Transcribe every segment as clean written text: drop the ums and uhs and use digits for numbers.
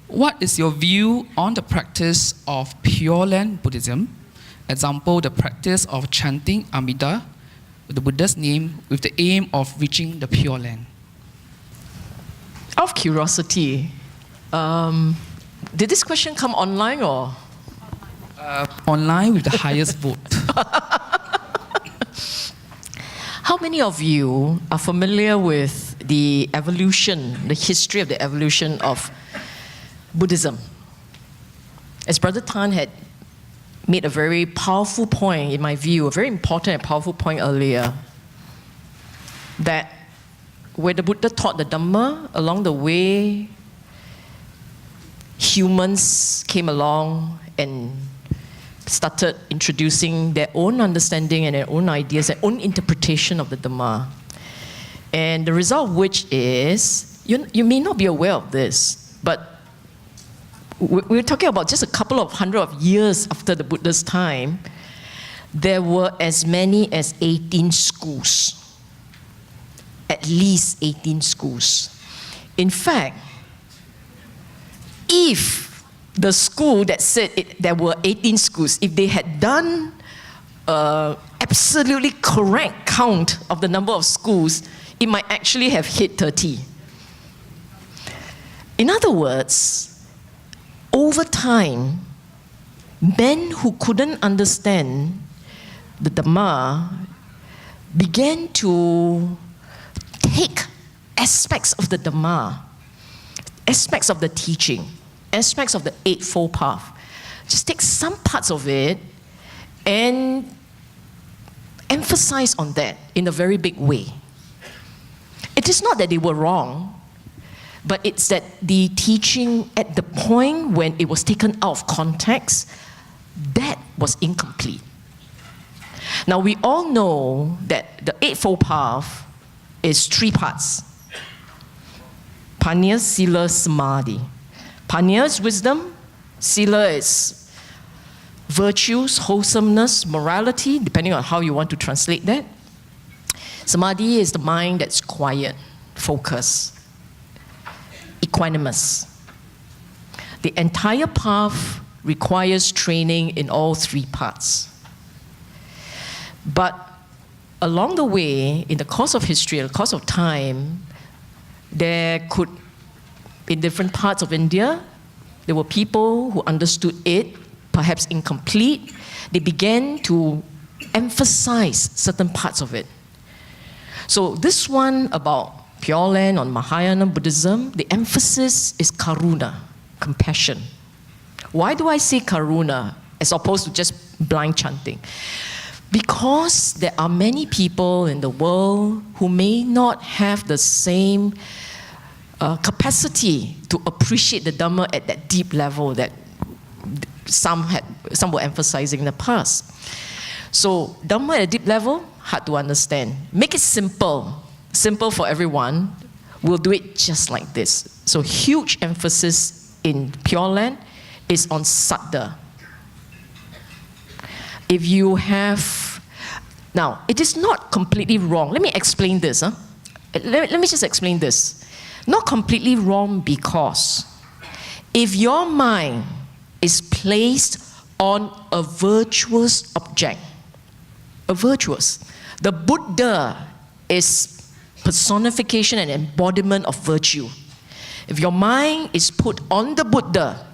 What is your view on the practice of Pure Land Buddhism? Example, the practice of chanting Amida, the Buddha's name, with the aim of reaching the Pure Land. Out of curiosity, did this question come online or? Online with the highest vote. How many of you are familiar with the evolution, the history of the evolution of Buddhism? As Brother Tan had made a very powerful point, in my view, a very important and powerful point earlier, that where the Buddha taught the Dhamma, along the way, humans came along and started introducing their own understanding and their own ideas, their own interpretation of the Dhamma. And the result of which is, you may not be aware of this, but we're talking about just a couple of hundred of years after the Buddha's time, there were as many as 18 schools. At least 18 schools. In fact, if the school that said there were 18 schools, if they had done absolutely correct count of the number of schools, it might actually have hit 30. In other words, over time, men who couldn't understand the Dhamma began to take aspects of the Dhamma, aspects of the teaching, aspects of the Eightfold Path, just take some parts of it and emphasize on that in a very big way. It is not that they were wrong, but it's that the teaching at the point when it was taken out of context, that was incomplete. Now we all know that the Eightfold Path is 3 parts. Panya, Sila, Samadhi. Panya is wisdom, Sila is virtues, wholesomeness, morality, depending on how you want to translate that. Samadhi is the mind that's quiet, focused, equanimous. The entire path requires training in all 3 parts. But along the way, in the course of history, in the course of time, there could, in different parts of India, there were people who understood it, perhaps incomplete. They began to emphasize certain parts of it. So this one about Pure Land on Mahayana Buddhism, the emphasis is karuna, compassion. Why do I say karuna as opposed to just blind chanting? Because there are many people in the world who may not have the same capacity to appreciate the Dhamma at that deep level that some were emphasizing in the past. So Dhamma at a deep level, hard to understand. Make it simple for everyone. We'll do it just like this. So huge emphasis in Pure Land is on saddha. If you have, now it is not completely wrong. Let me explain this. Let me just explain this. Not completely wrong because if your mind is placed on a virtuous object, the Buddha is personification and embodiment of virtue. If your mind is put on the Buddha,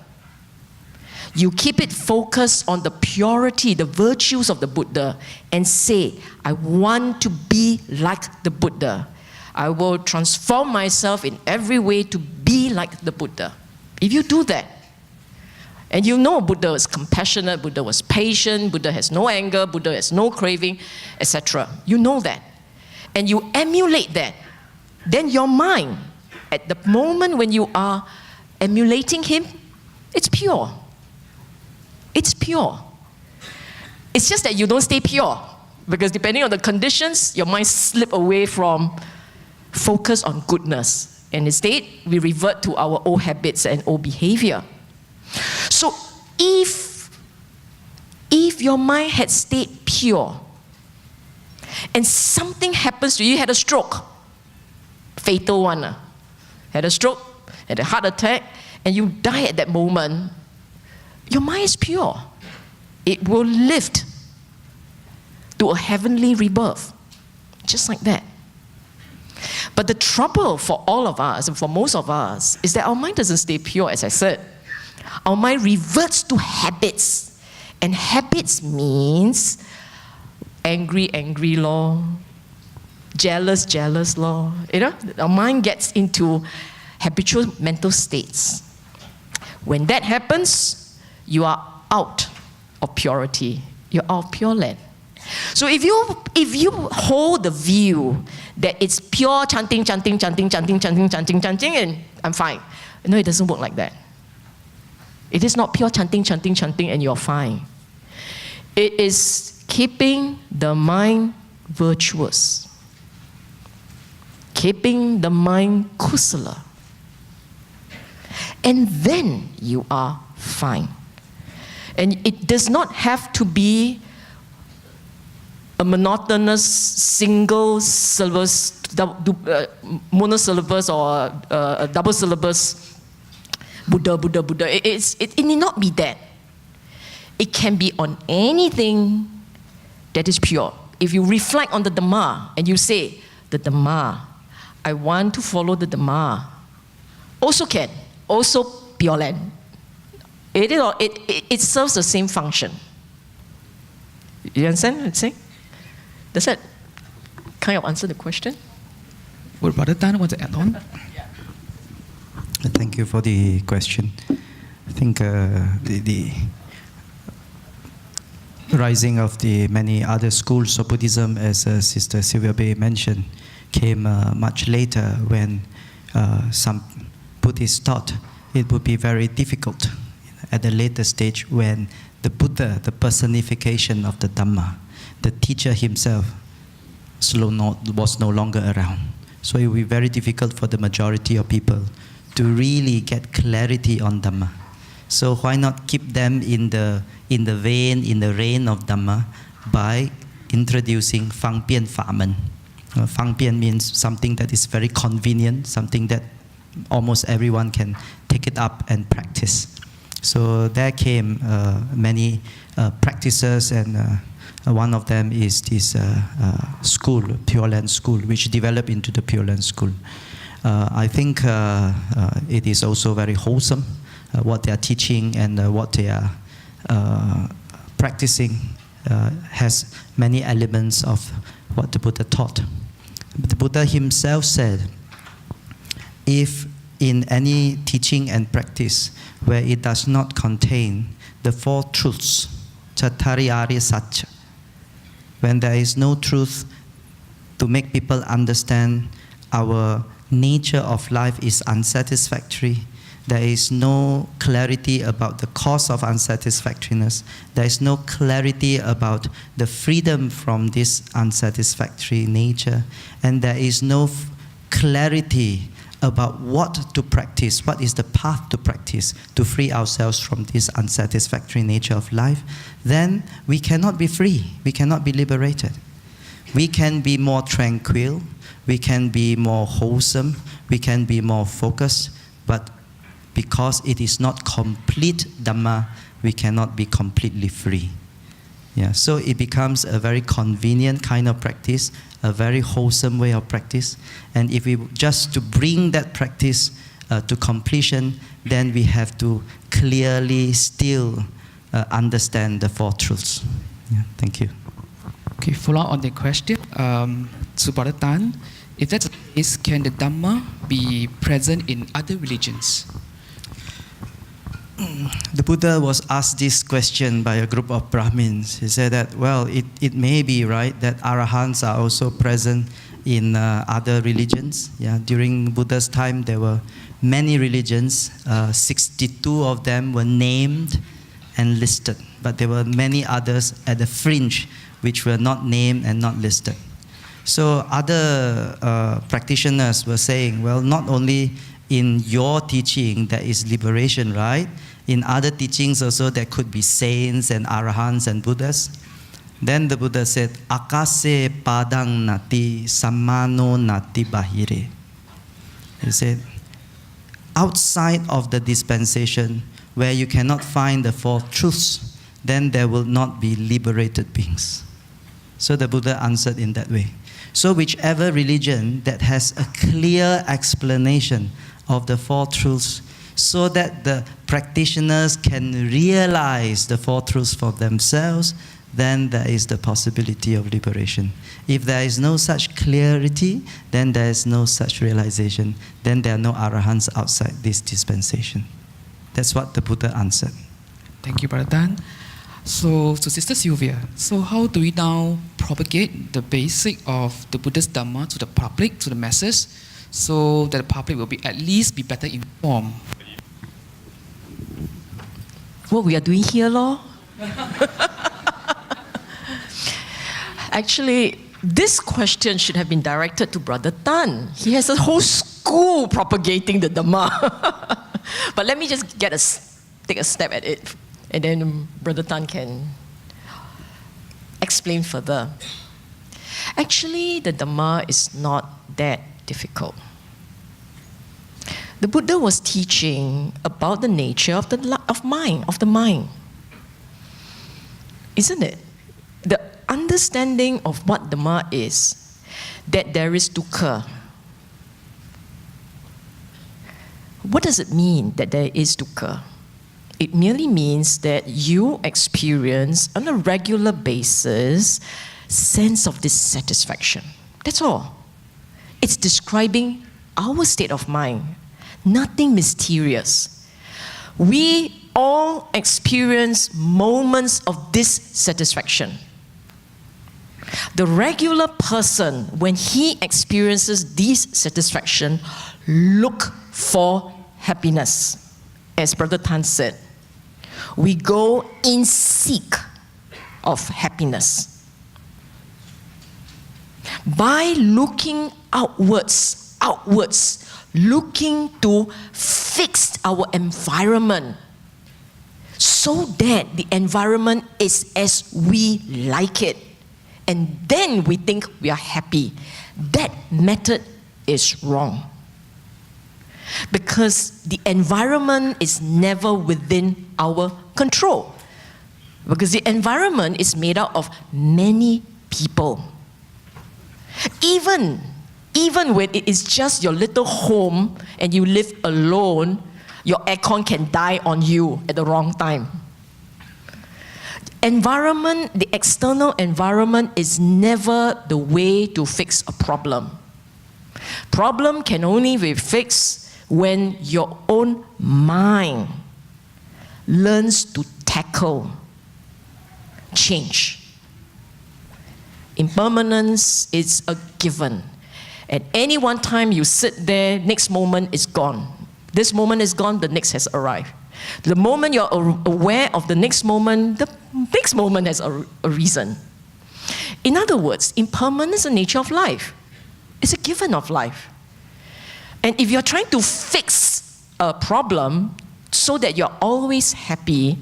you keep it focused on the purity, the virtues of the Buddha, and say, I want to be like the Buddha. I will transform myself in every way to be like the Buddha. If you do that, and you know Buddha was compassionate, Buddha was patient, Buddha has no anger, Buddha has no craving, etc. You know that. And you emulate that. Then your mind, at the moment when you are emulating him, it's pure. It's pure. It's just that you don't stay pure. Because depending on the conditions, your mind slip away from focus on goodness. And instead, we revert to our old habits and old behavior. So if your mind had stayed pure and something happens to you, you had a stroke, fatal one, had a stroke, had a heart attack, and you die at that moment, your mind is pure. It will lift to a heavenly rebirth, just like that. But the trouble for all of us, and for most of us, is that our mind doesn't stay pure, as I said. Our mind reverts to habits. And habits means angry, angry law, jealous, jealous law. You know, our mind gets into habitual mental states. When that happens, you are out of purity. You're out of pure land. So if you hold the view that it's pure chanting, chanting, chanting, chanting, chanting, chanting, chanting, and I'm fine. No, it doesn't work like that. It is not pure chanting, chanting, chanting, and you're fine. It is keeping the mind virtuous. Keeping the mind kusala. And then you are fine. And it does not have to be a monotonous single syllabus, monosyllabus or a double syllabus, Buddha, Buddha, Buddha. It need not be that. It can be on anything that is pure. If you reflect on the Dhamma and you say, the Dhamma, I want to follow the Dhamma, also can, also pure land. It serves the same function. You understand what I'm saying? Does that kind of answer the question? Would Brother Tan want to add on? Thank you for the question. I think the rising of the many other schools of Buddhism, as Sister Sylvia mentioned, came much later when some Buddhists thought it would be very difficult at a later stage when the Buddha, the personification of the Dhamma, the teacher himself, was no longer around. So it will be very difficult for the majority of people to really get clarity on Dhamma. So why not keep them in the vein, in the reign of Dhamma by introducing Fang Bian Famen. Fang Bian means something that is very convenient, something that almost everyone can take it up and practice. So there came many practices, and one of them is this school, Pure Land School, which developed into the Pure Land School. I think it is also very wholesome, what they are teaching and what they are practicing has many elements of what the Buddha taught. The Buddha himself said, if in any teaching and practice where it does not contain the four truths, Chattari Arya Satcha, when there is no truth to make people understand our nature of life is unsatisfactory, there is no clarity about the cause of unsatisfactoriness, there is no clarity about the freedom from this unsatisfactory nature, and there is no clarity about what to practice, what is the path to practice to free ourselves from this unsatisfactory nature of life, then we cannot be free, we cannot be liberated. We can be more tranquil, we can be more wholesome, we can be more focused, but because it is not complete Dhamma, we cannot be completely free. Yeah, so it becomes a very convenient kind of practice, a very wholesome way of practice. And if we just to bring that practice to completion, then we have to clearly still understand the four truths. Yeah, thank you. Okay, follow on the question. To Brother Tan, if that's the case, can the Dhamma be present in other religions? The Buddha was asked this question by a group of Brahmins. He said that, well, it may be right that Arahants are also present in other religions. Yeah, during Buddha's time, there were many religions. 62 of them were named and listed, but there were many others at the fringe which were not named and not listed. So other practitioners were saying, well, not only in your teaching there is liberation, right? In other teachings also there could be saints and arahants and Buddhas. Then the Buddha said, Akase padang nati sammano nati bahire. He said, outside of the dispensation, where you cannot find the four truths, then there will not be liberated beings. So the Buddha answered in that way. So whichever religion that has a clear explanation of the four truths, so that the practitioners can realize the four truths for themselves, then there is the possibility of liberation. If there is no such clarity, then there is no such realization. Then there are no arahants outside this dispensation. That's what the Buddha answered. Thank you, Brother Dan. So Sister Sylvia, so how do we now propagate the basic of the Buddhist Dhamma to the public, to the masses, so that the public will be at least be better informed? What we are doing here, lor? Actually, this question should have been directed to Brother Tan. He has a whole school propagating the Dhamma. But let me just take a step at it, and then Brother Tan can explain further. Actually, the Dhamma is not that difficult. The Buddha was teaching about the nature of the mind. Isn't it? The understanding of what Dhamma is, that there is dukkha. What does it mean that there is dukkha? It merely means that you experience on a regular basis sense of dissatisfaction. That's all. It's describing our state of mind. Nothing mysterious. We all experience moments of dissatisfaction. The regular person, when he experiences dissatisfaction, look for happiness. As Brother Tan said, we go in seek of happiness. By looking outwards, looking to fix our environment so that the environment is as we like it, and then we think we are happy. That method is wrong. Because the environment is never within our control. Because the environment is made up of many people. Even when it is just your little home and you live alone, your aircon can die on you at the wrong time. Environment, the external environment is never the way to fix a problem. Problem can only be fixed when your own mind learns to tackle change. Impermanence is a given. At any one time you sit there, next moment is gone. This moment is gone, the next has arrived. The moment you're aware of the next moment has a reason. In other words, impermanence is the nature of life. It's a given of life. And if you're trying to fix a problem so that you're always happy,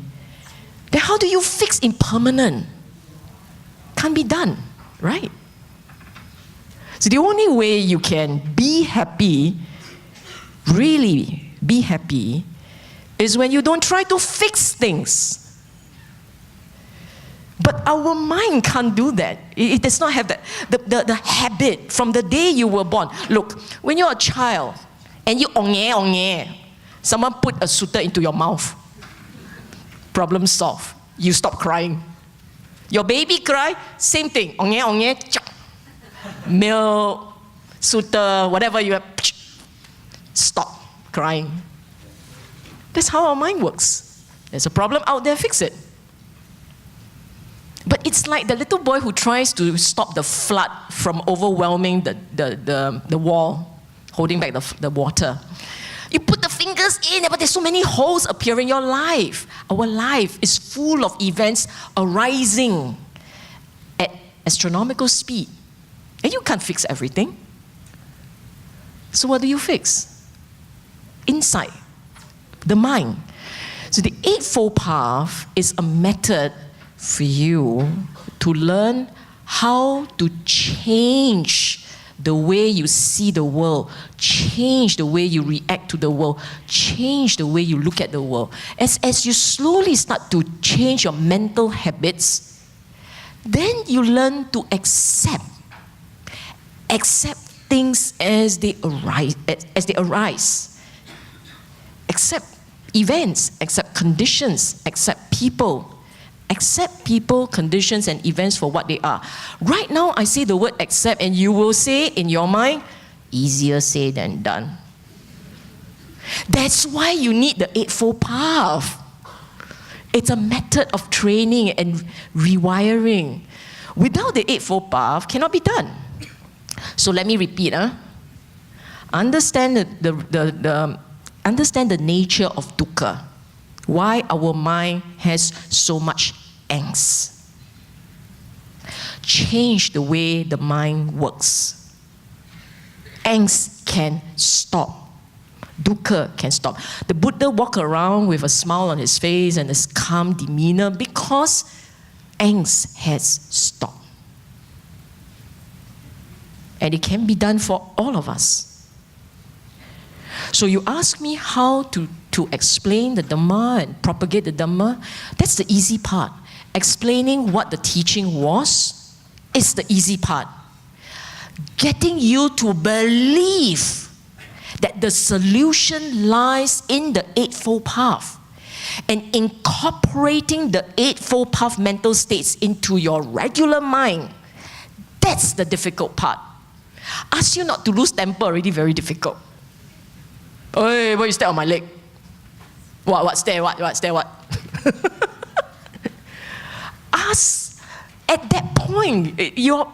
then how do you fix impermanent? Can't be done, right? So the only way you can be happy, really be happy, is when you don't try to fix things. But our mind can't do that. It does not have that. The habit from the day you were born. Look, when you're a child and you ongye, someone put a sutta into your mouth. Problem solved. You stop crying. Your baby cry, same thing. Ongye, milk, sutta, whatever you have, stop crying. That's how our mind works. There's a problem out there, fix it. But it's like the little boy who tries to stop the flood from overwhelming the wall, holding back the water. You put the fingers in, but there's so many holes appearing in your life. Our life is full of events arising at astronomical speed. And you can't fix everything. So what do you fix? Insight, the mind. So the Eightfold Path is a method for you to learn how to change the way you see the world, change the way you react to the world, change the way you look at the world. As you slowly start to change your mental habits, then you learn to accept things as they arise. Accept events, accept conditions, accept people. Accept people, conditions, and events for what they are. Right now, I say the word accept, and you will say in your mind, easier said than done. That's why you need the Eightfold Path. It's a method of training and rewiring. Without the Eightfold Path, cannot be done. So let me repeat. Understand understand the nature of dukkha. Why our mind has so much angst. Change the way the mind works. Angst can stop. Dukkha can stop. The Buddha walked around with a smile on his face and his calm demeanor because angst has stopped. And it can be done for all of us. So you ask me how to explain the Dhamma and propagate the Dhamma. That's the easy part. Explaining what the teaching was is the easy part. Getting you to believe that the solution lies in the Eightfold Path and incorporating the Eightfold Path mental states into your regular mind, that's the difficult part. Ask you not to lose temper already very difficult. Hey, why you step on my leg? What's there? What's there? What? Ask at that point. Your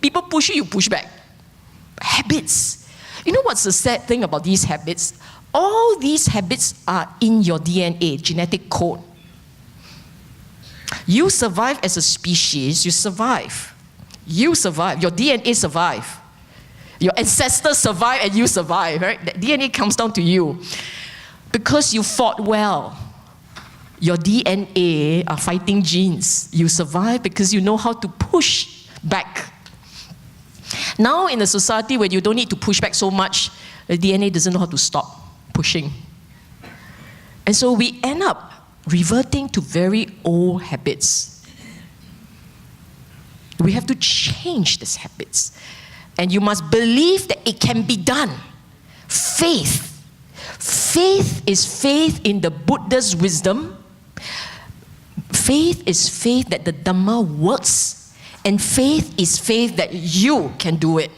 people push you push back. Habits. You know what's the sad thing about these habits? All these habits are in your DNA, genetic code. You survive as a species. You survive. You survive. Your DNA survive. Your ancestors survive and you survive, right? That DNA comes down to you. Because you fought well. Your DNA are fighting genes. You survive because you know how to push back. Now in a society where you don't need to push back so much, the DNA doesn't know how to stop pushing. And so we end up reverting to very old habits. We have to change these habits. And you must believe that it can be done. Faith. Faith is faith in the Buddha's wisdom. Faith is faith that the Dhamma works. And faith is faith that you can do it.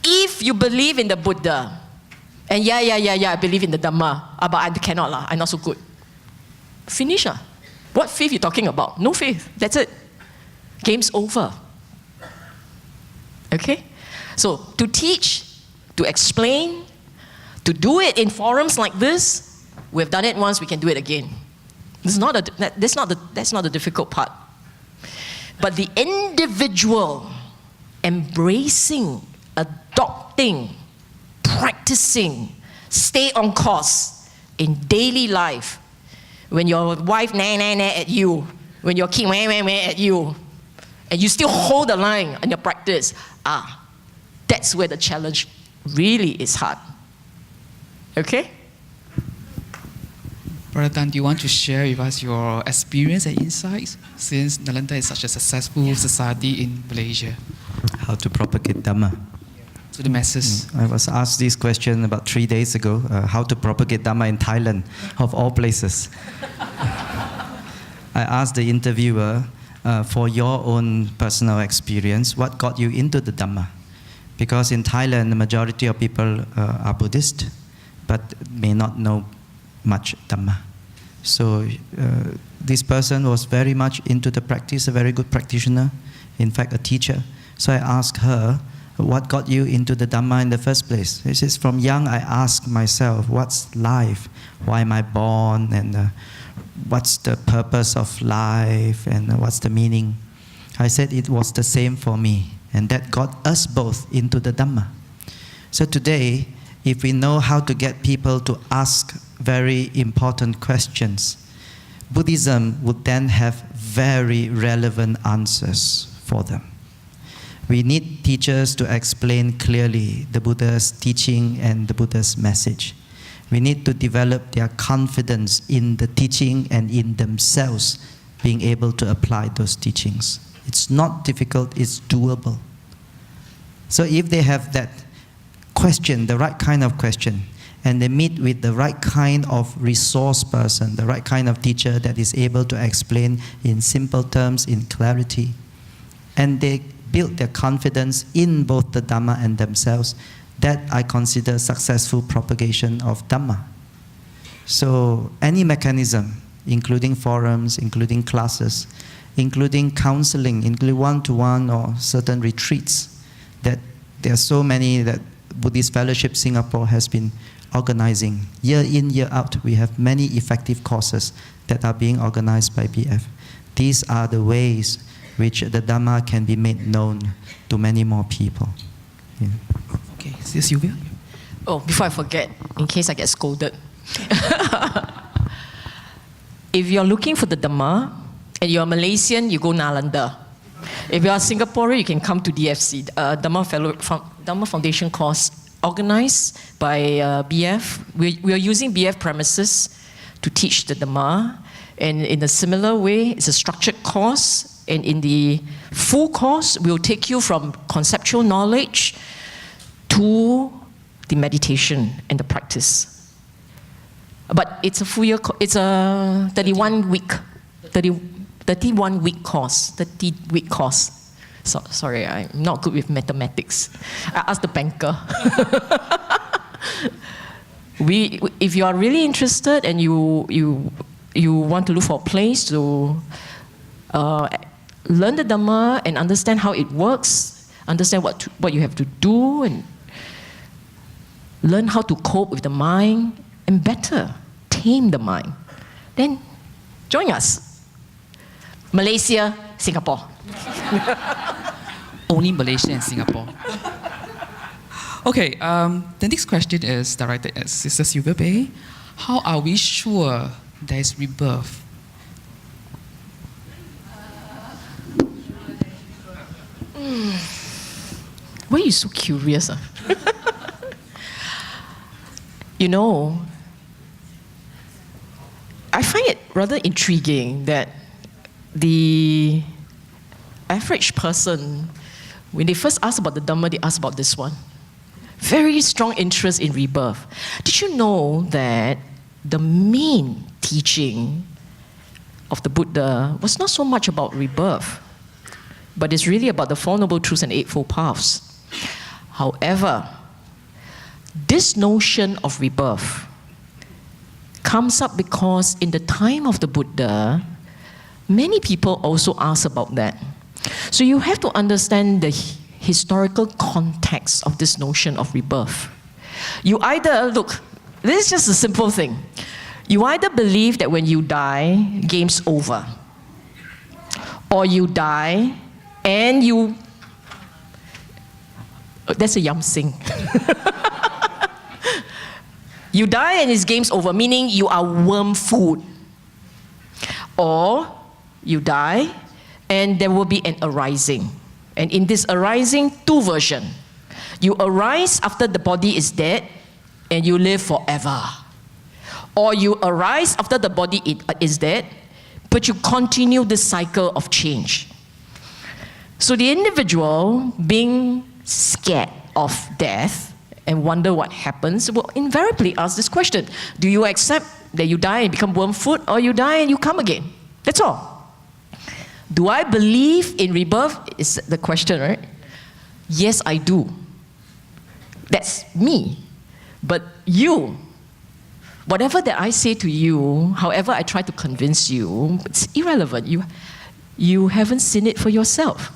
If you believe in the Buddha, and I believe in the Dhamma, but I cannot, I'm not so good. Finish. What faith you talking about? No faith. That's it. Game's over. Okay? So, to teach, to explain, to do it in forums like this, we've done it once, we can do it again. That's not the difficult part. But the individual embracing, adopting, practicing, stay on course in daily life, when your wife at you, when your kid at you, and you still hold the line in your practice, that's where the challenge really is hard. Okay? Brother Dan, do you want to share with us your experience and insights since Nalanda is such a successful society in Malaysia? How to propagate Dhamma. To the masses. I was asked this question about 3 days ago, how to propagate Dhamma in Thailand, of all places. I asked the interviewer, for your own personal experience, what got you into the Dhamma? Because in Thailand, the majority of people are Buddhist, but may not know much Dhamma. So this person was very much into the practice, a very good practitioner, in fact a teacher. So I asked her, what got you into the Dhamma in the first place? She says, from young I asked myself, what's life? Why am I born? And what's the purpose of life? And what's the meaning? I said it was the same for me. And that got us both into the Dhamma. So today, if we know how to get people to ask very important questions, Buddhism would then have very relevant answers for them. We need teachers to explain clearly the Buddha's teaching and the Buddha's message. We need to develop their confidence in the teaching and in themselves being able to apply those teachings. It's not difficult, it's doable. So if they have that question, the right kind of question, and they meet with the right kind of resource person, the right kind of teacher that is able to explain in simple terms, in clarity, and they build their confidence in both the Dhamma and themselves, that I consider successful propagation of Dhamma. So any mechanism, including forums, including classes, including counseling, including one-to-one or certain retreats, that there are so many that Buddhist Fellowship Singapore has been organizing. Year in, year out, we have many effective courses that are being organized by BF. These are the ways which the Dhamma can be made known to many more people. Yeah. Okay, Sylvia? Oh, before I forget, in case I get scolded. If you're looking for the Dhamma, and you're Malaysian, you go Nalanda. If you're Singaporean, you can come to DFC, Dhamma Foundation course organized by BF. We are using BF premises to teach the Dhamma. And in a similar way, it's a structured course. And in the full course, we'll take you from conceptual knowledge to the meditation and the practice. But it's a full year, it's a 31-week course, 30-week course. So, sorry, I'm not good with mathematics. I asked the banker. If you are really interested and you want to look for a place to learn the Dhamma and understand how it works, understand what you have to do, and learn how to cope with the mind, and better tame the mind, then join us. Malaysia, Singapore. Only Malaysia and Singapore. Okay, the next question is directed at Sister Sylvia Bay. How are we sure there is rebirth? Why are you so curious? You know, I find it rather intriguing that the average person, when they first ask about the Dhamma, they ask about this one. Very strong interest in rebirth. Did you know that the main teaching of the Buddha was not so much about rebirth, but it's really about the Four Noble Truths and Eightfold Paths? However, this notion of rebirth comes up because in the time of the Buddha, many people also ask about that. So you have to understand the historical context of this notion of rebirth. You either, look, this is just a simple thing. You either believe that when you die, game's over. Or you die and you... That's a yam sing. You die and it's game's over, meaning you are worm food. Or you die and there will be an arising. And in this arising, two versions. You arise after the body is dead and you live forever. Or you arise after the body is dead, but you continue this cycle of change. So the individual being scared of death and wonder what happens will invariably ask this question. Do you accept that you die and become worm food, or you die and you come again? That's all. Do I believe in rebirth is the question, right? Yes, I do. That's me. But you, whatever that I say to you, however I try to convince you, it's irrelevant. You haven't seen it for yourself.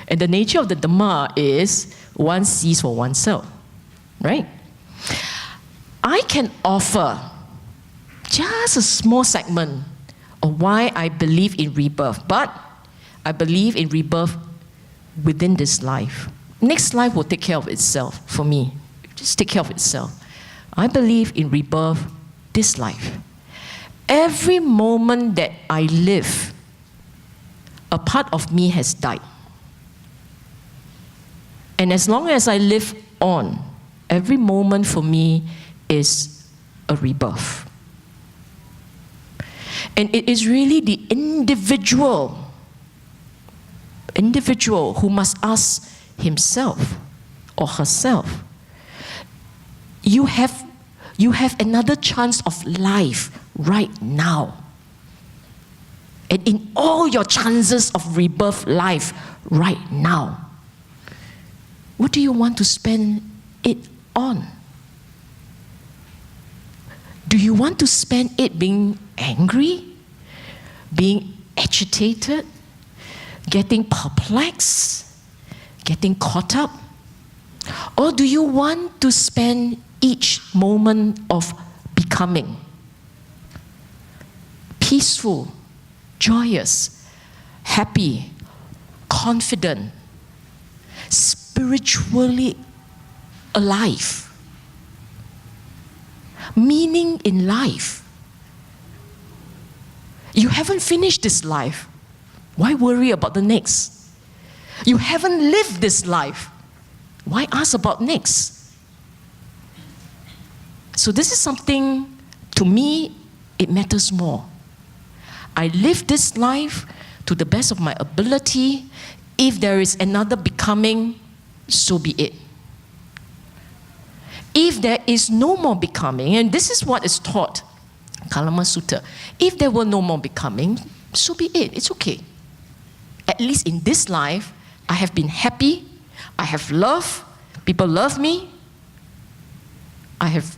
And the nature of the Dhamma is one sees for oneself, right? I can offer just a small segment of why I believe in rebirth, but I believe in rebirth within this life. Next life will take care of itself for me. Just take care of itself. I believe in rebirth this life. Every moment that I live, a part of me has died. And as long as I live on, every moment for me is a rebirth. And it is really the individual who must ask himself or herself, you have another chance of life right now. And in all your chances of rebirth life right now, what do you want to spend it on? Do you want to spend it being angry, being agitated, getting perplexed, getting caught up? Or do you want to spend each moment of becoming peaceful, joyous, happy, confident, spiritually alive, meaning in life? You haven't finished this life. Why worry about the next? You haven't lived this life. Why ask about next? So this is something, to me, it matters more. I live this life to the best of my ability. If there is another becoming, so be it. If there is no more becoming, and this is what is taught, Kalama Sutta, if there were no more becoming, so be it, it's okay. At least in this life, I have been happy, I have love, people love me, I have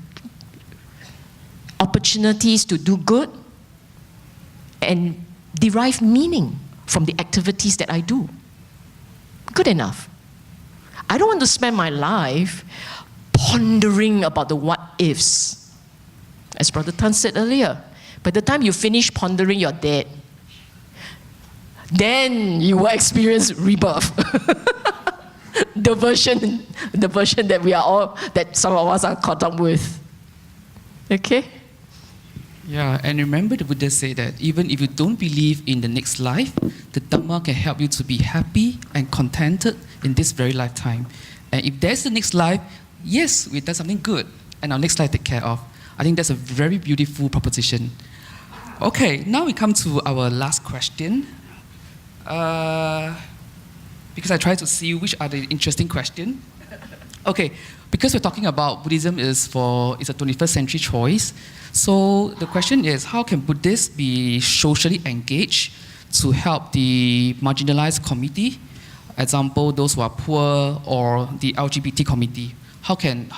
opportunities to do good and derive meaning from the activities that I do. Good enough. I don't want to spend my life pondering about the what ifs. As Brother Tan said earlier, by the time you finish pondering, you're dead. Then you will experience rebirth. the version that some of us are caught up with. Okay? Yeah, and remember the Buddha said that even if you don't believe in the next life, the Dhamma can help you to be happy and contented in this very lifetime. And if there's the next life, yes, we've done something good, and our next life take care of. I think that's a very beautiful proposition. Okay, now we come to our last question. Because I try to see which are the interesting questions. Okay, because we're talking about Buddhism is a 21st century choice. So the question is, how can Buddhists be socially engaged to help the marginalized community? Example, those who are poor or the LGBT community. How can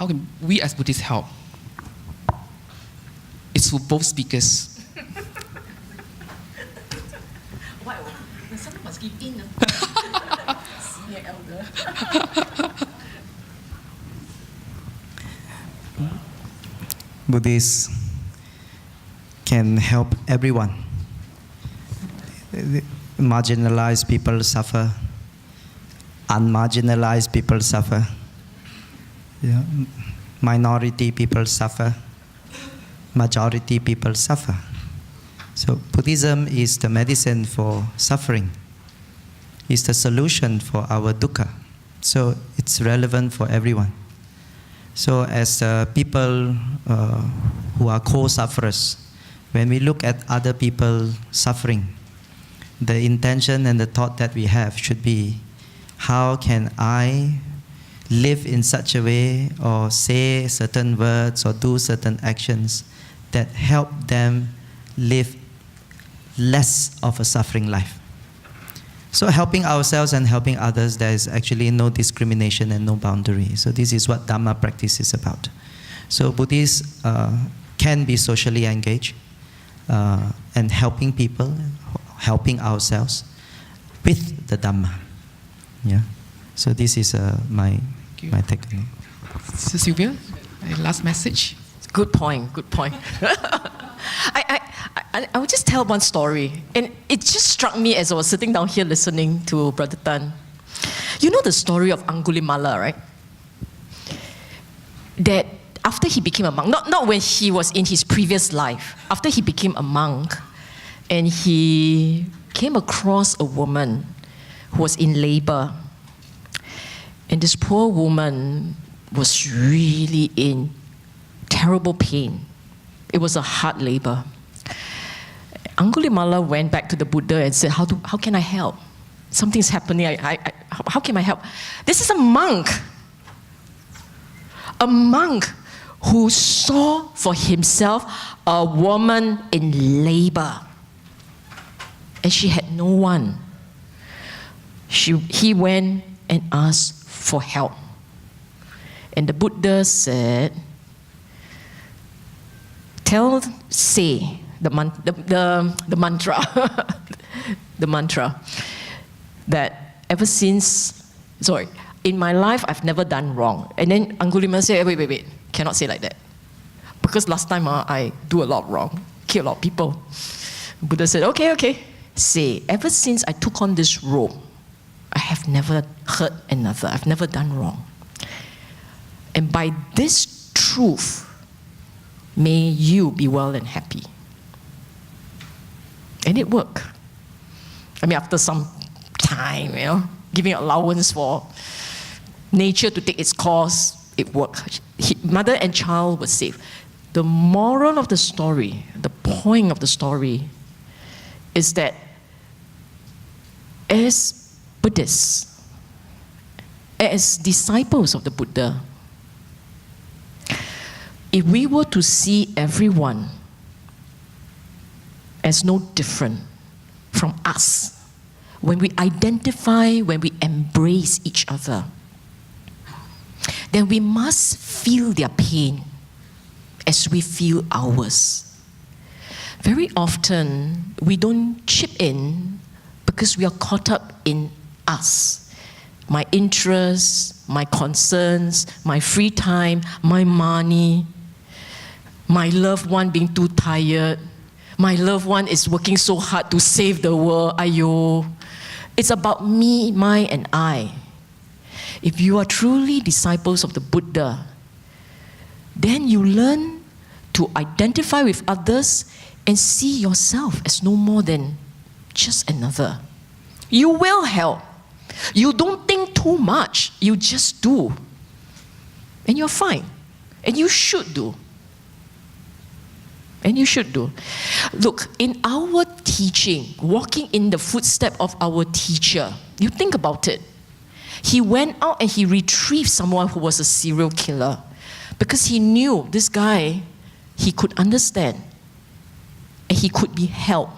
we as Buddhists help? It's for both speakers. Wow, someone must give in. Senior elder. Buddhists can help everyone. Marginalized people suffer. Unmarginalized people suffer. Yeah. Minority people suffer. Majority people suffer. So Buddhism is the medicine for suffering. It's the solution for our dukkha. So it's relevant for everyone. So as people who are co-sufferers, when we look at other people suffering, the intention and the thought that we have should be, how can I live in such a way or say certain words or do certain actions that help them live less of a suffering life? So helping ourselves and helping others, there is actually no discrimination and no boundary. So this is what Dhamma practice is about. So Buddhists can be socially engaged and helping people, helping ourselves with the Dhamma. Yeah. So this is my take on it. So Sylvia, last message. Good point, good point. I will just tell one story. And it just struck me as I was sitting down here listening to Brother Tan. You know the story of Angulimala, right? That after he became a monk, not when he was in his previous life, after he became a monk, and he came across a woman who was in labor. And this poor woman was really in terrible pain. It was a hard labor. Angulimala went back to the Buddha and said, how can I help? Something's happening. How can I help? This is a monk who saw for himself a woman in labor. And she had no one. He went and asked for help. And the Buddha said, say the mantra, the mantra that ever since, in my life I've never done wrong. And then Angulimala said, wait, cannot say like that. Because last time I do a lot wrong, kill a lot of people. Buddha said, okay, say, ever since I took on this role, I have never hurt another, I've never done wrong. And by this truth, may you be well and happy. And it worked. I mean, after some time, giving allowance for nature to take its course, it worked. Mother and child were safe. The moral of the story, the point of the story, is that as Buddhists, as disciples of the Buddha, if we were to see everyone as no different from us, when we identify, when we embrace each other, then we must feel their pain as we feel ours. Very often, we don't chip in because we are caught up in us. My interests, my concerns, my free time, my money, my loved one being too tired, my loved one is working so hard to save the world, ayo. It's about me, my, and I. If you are truly disciples of the Buddha, then you learn to identify with others and see yourself as no more than just another. You will help. You don't think too much, you just do. And you're fine. And you should do. And you should do. Look, in our teaching, walking in the footsteps of our teacher, you think about it. He went out and he retrieved someone who was a serial killer because he knew this guy, he could understand and he could be helped.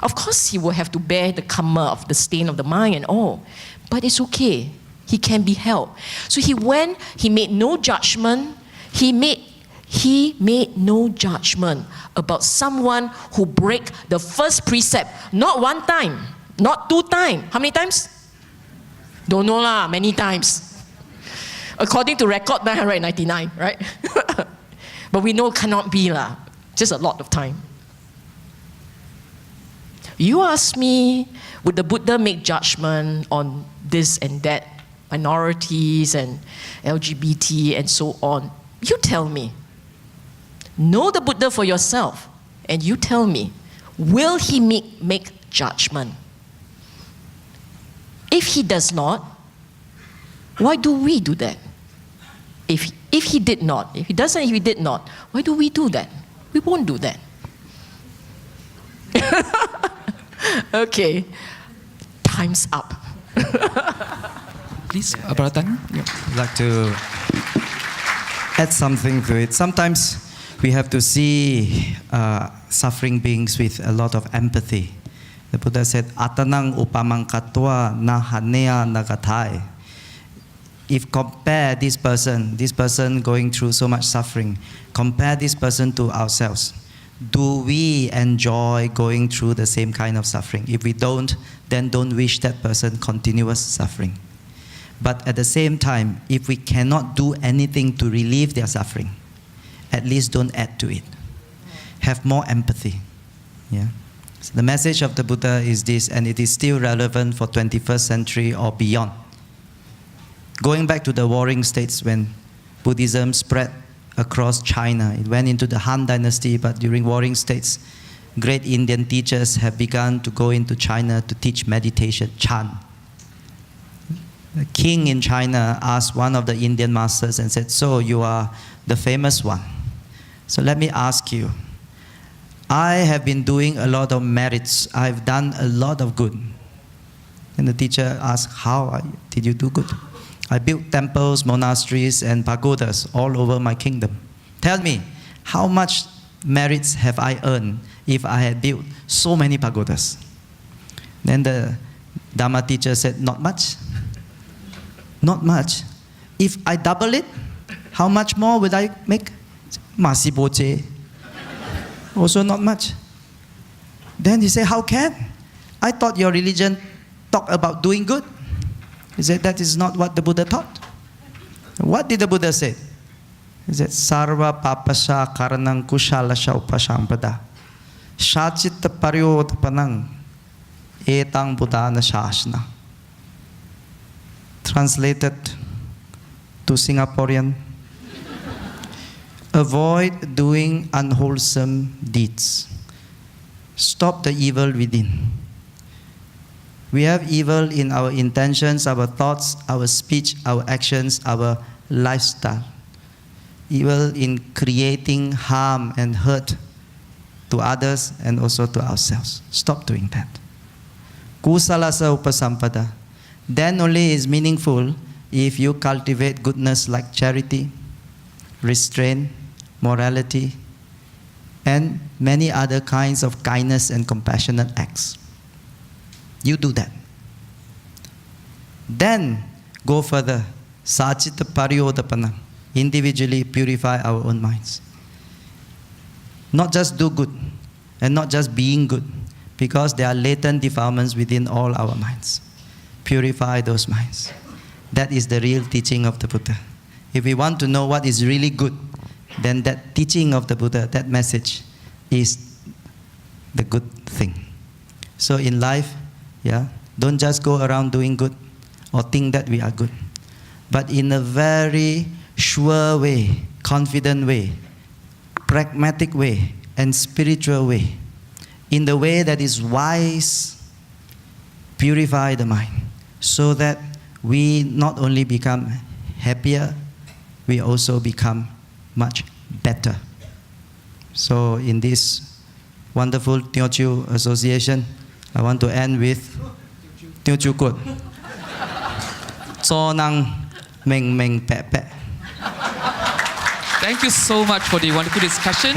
Of course, he will have to bear the karma of the stain of the mind and all, but it's okay. He can be helped. So he went, he made no judgment. He made no judgment about someone who break the first precept. Not one time, not two times. How many times? Don't know lah, many times. According to record, 999, right? But we know cannot be lah, just a lot of time. You ask me, would the Buddha make judgment on this and that, minorities and LGBT and so on? You tell me. Know the Buddha for yourself, and you tell me, will he make judgment? If he does not, why do we do that? If he did not, if he doesn't, if he did not, why do we do that? We won't do that. Okay, time's up. Please, Brother Tan. Yeah. I'd like to add something to it. Sometimes we have to see suffering beings with a lot of empathy. The Buddha said, Atanang upamang katwa na hanea nagatai. If compare this person going through so much suffering, compare this person to ourselves. Do we enjoy going through the same kind of suffering? If we don't, then don't wish that person continuous suffering. But at the same time, if we cannot do anything to relieve their suffering, at least don't add to it. Have more empathy. Yeah. So the message of the Buddha is this, and it is still relevant for 21st century or beyond. Going back to the warring states when Buddhism spread across China, it went into the Han Dynasty, but during warring states, great Indian teachers have begun to go into China to teach meditation, Chan. The king in China asked one of the Indian masters and said, "So you are the famous one. So let me ask you, I have been doing a lot of merits. I've done a lot of good." And the teacher asked, "How did you do good?" "I built temples, monasteries, and pagodas all over my kingdom. Tell me, how much merits have I earned if I had built so many pagodas?" Then the Dhamma teacher said, "Not much. Not much. If I double it, how much more would I make?" "Masih boceh." "Also not much." Then he said, "How can? I thought your religion talked about doing good." He said, "That is not what the Buddha taught." What did the Buddha say? He said, "Sarva papasya karanang kushalasya upasampada shachita paryotapanang etang buddhana shasana." Translated to Singaporean: avoid doing unwholesome deeds. Stop the evil within. We have evil in our intentions, our thoughts, our speech, our actions, our lifestyle. Evil in creating harm and hurt to others and also to ourselves. Stop doing that. Kusalasa upasampada. Then only is meaningful if you cultivate goodness like charity, restraint, morality, and many other kinds of kindness and compassionate acts. You do that. Then go further. Sachita paryodapana. Individually purify our own minds. Not just do good and not just being good, because there are latent defilements within all our minds. Purify those minds. That is the real teaching of the Buddha. If we want to know what is really good, then that teaching of the Buddha, that message, is the good thing. So in life, don't just go around doing good or think that we are good, but in a very sure way, confident way, pragmatic way, and spiritual way, in the way that is wise, purify the mind, so that we not only become happier, we also become much better. So in this wonderful Teochew association, I want to end with Teochew quote. "Cho nang meng meng pe pe." Thank you so much for the wonderful discussion.